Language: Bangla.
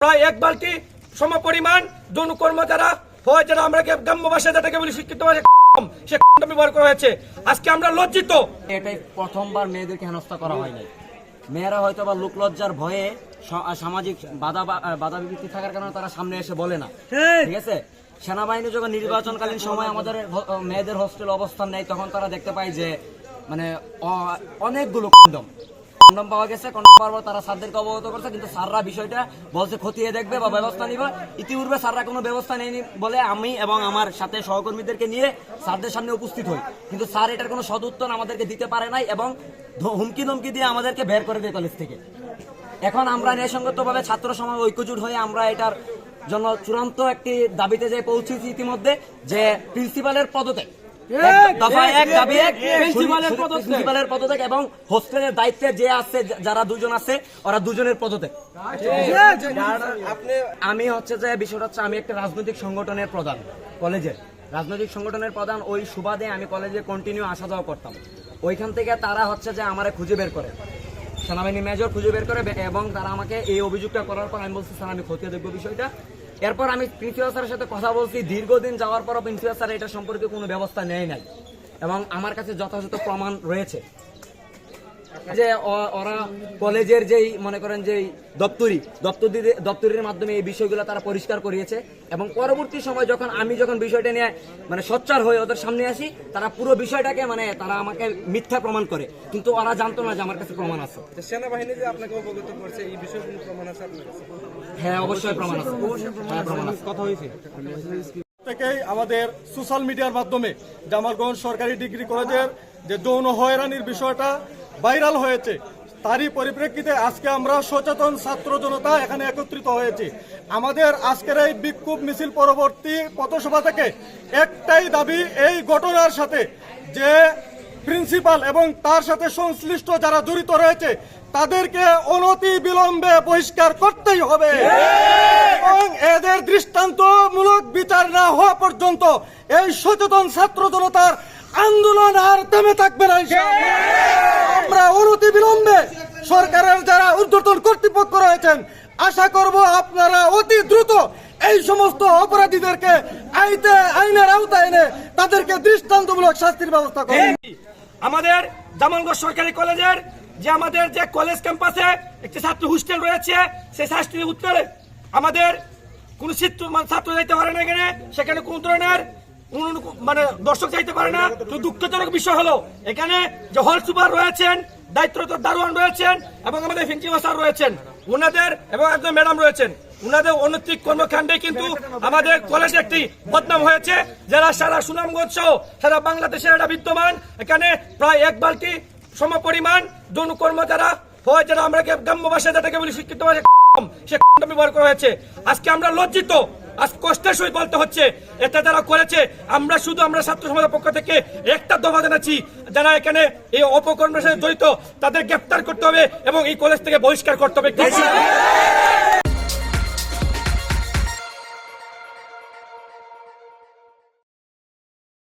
প্রায় এক বালতি সমপরিমাণ যৌন কর্ম যারা হয়, যারা আমরা গ্রাম্য ভাষায় যেটাকে বলি শিক্ষিত ভাষায় সে ব্যবহার করা হয়েছে। আজকে আমরা লজ্জিত। এটাই প্রথমবার মেয়েদেরকে হেনস্থা করা হয় নাই। মেয়েরা হয়তো বা লোকলজ্জার ভয়ে সামাজিক বাধা বিপত্তি থাকার কারণে তারা সামনে এসে বলে না, ঠিক আছে। সেনাবাহিনী যখন নির্বাচনকালীন সময় আমাদের মেয়েদের হোস্টেল অবস্থান নেয়, তখন তারা দেখতে পায় যে মানে অনেকগুলো কন্ডম পাওয়া গেছে। কন্ডম পাওয়ার পর তারা স্যারদেরকে অবগত করছে, কিন্তু স্যাররা বিষয়টা বলছে খতিয়ে দেখবে বা ব্যবস্থা নিবে। ইতিপূর্বে স্যাররা কোনো ব্যবস্থা নেয়নি বলে আমি এবং আমার সাথে সহকর্মীদেরকে নিয়ে স্যারদের সামনে উপস্থিত হই, কিন্তু স্যার এটার কোনো সদুত্তর আমাদেরকে দিতে পারে নাই এবং হুমকি ধমকি দিয়ে আমাদেরকে বের করে দেয় কলেজ থেকে। এখন আমরা ন্যায়সঙ্গতভাবে ছাত্র সমাজ ঐক্যজোট হয়ে আমরা এটার জন্য চূড়ান্ত একটি দাবিতে যে পৌঁছেছি ইতিমধ্যে, যে প্রিন্সিপালের পদত্যাগ, প্রিন্সিপালের পদত্যাগ এবং হোস্টেলের দায়িত্বে যে আছে যারা দুজন আছে ওরা দুজনের পদত্যাগ। আমি হচ্ছে যে বিষয়টা হচ্ছে আমি একটা রাজনৈতিক সংগঠনের প্রধান, কলেজের রাজনৈতিক সংগঠনের প্রধান। ওই সুবাদে আমি কলেজে কন্টিনিউ আসা যাওয়া করতাম। ওইখান থেকে তারা হচ্ছে যে আমারে খুঁজে বের করে, সেনাবাহিনী মেজর খুঁজে বের করে এবং তারা আমাকে এই অভিযোগটা করার পর আমি বলছি স্যার আমি খতিয়ে দেখবো বিষয়টা। এরপর আমি প্রিন্সিপাল স্যারের সাথে কথা বলছি, দীর্ঘদিন যাওয়ার পরও প্রিন্সিপাল স্যার এটা সম্পর্কে কোনো ব্যবস্থা নেয় নাই এবং আমার কাছে যথাযথ প্রমাণ রয়েছে যে ওরা কলেজের যেই মনে করেন যে দপ্তরির মাধ্যমে এই বিষয়গুলো তারা পরিষ্কার করিয়েছে এবং পরবর্তী সময় আমি যখন বিষয়টা নিয়ে মানে সোচ্চার হয়ে ওদের সামনে আসি, তারা পুরো বিষয়টাকে মানে তারা আমাকে মিথ্যা প্রমাণ করে, কিন্তু ওরা জানতো না যে আমার কাছে প্রমাণ আছে। সেনাবাহিনী যে আপনাকে অবগত করছে এই বিষয়ে কোনো প্রমাণ আছে আপনার কাছে? হ্যাঁ, অবশ্যই প্রমাণ আছে। কথা হয়েছে থেকেই আমাদের সোশ্যাল মিডিয়ার মাধ্যমে জামালগঞ্জ সরকারি ডিগ্রি কলেজের যে যৌন হয়রানির বিষয়টা ভাইরাল হয়েছে, তারই পরিপ্রেক্ষিতে আজকে আমরা সচেতন ছাত্র জনতা এখানে একত্রিত হয়েছি। আমাদের আজকের এই বিক্ষোভ মিছিল পরবর্তী পথসভা থেকে একটাই দাবি, এই ঘটনার সাথে যে প্রিন্সিপাল এবং তার সাথে সংশ্লিষ্ট যারা জড়িত রয়েছে তাদেরকে অনতি বিলম্বে বহিষ্কার করতেই হবে এবং এদের দৃষ্টান্তমূলক বিচার না হওয়া পর্যন্ত এই সচেতন ছাত্র জনতার আন্দোলন আর থেমে থাকবে না। আমরা অনতি বিলম্বে সরকারের যারা ঊর্ধ্বতন কর্তৃপক্ষ রয়েছেন, আশা করব আপনারা অতি দ্রুত এই সমস্ত অপরাধীদেরকে আইনের আওতায় এনে তাদেরকে দৃষ্টান্তমূলক শাস্তির ব্যবস্থা করবেন। আমাদের জামালগঞ্জ সরকারি কলেজের যে আমাদের যে কলেজ ক্যাম্পাসে একটি ছাত্র হোস্টেল রয়েছে, সেই শাস্তির উত্তরে আমাদের কোন ছাত্র যাইতে পারে না, সেখানে কোন ধরনের মানে দর্শক যাইতে পারে না। তো দুঃখজনক বিষয় হলো এখানে যে হল সুপার রয়েছেন, দায়িত্বরত দারোয়ান রয়েছেন এবং আমাদের প্রিন্সিপাল স্যার রয়েছেন, ওনাদের এবং একজন ম্যাডাম রয়েছেন, ওনাদের অনৈতিক কর্মকাণ্ডে কিন্তু আমাদের কলেজে একটি বদনাম হয়েছে, যারা সারা সুনামগঞ্জ সহ সারা বাংলাদেশে এটা বিদ্যমান। এখানে প্রায় এক বালতি সমপরিমাণ যৌন কর্ম যারা হয়, যারা আমরা গ্রাম্য ভাষায় যেটাকে বলি শিক্ষিত ভাষায় সে ব্যবহার করা হয়েছে। আজকে আমরা লজ্জিত, আজ কষ্টের সহিত বলতে হচ্ছে এটা যারা করেছে। আমরা ছাত্র সমাজের পক্ষ থেকে একটা দফা জানাচ্ছি, যারা এখানে এই অপকর্মের সাথে জড়িত তাদের গ্রেফতার করতে হবে এবং এই কলেজ থেকে বহিষ্কার করতে হবে।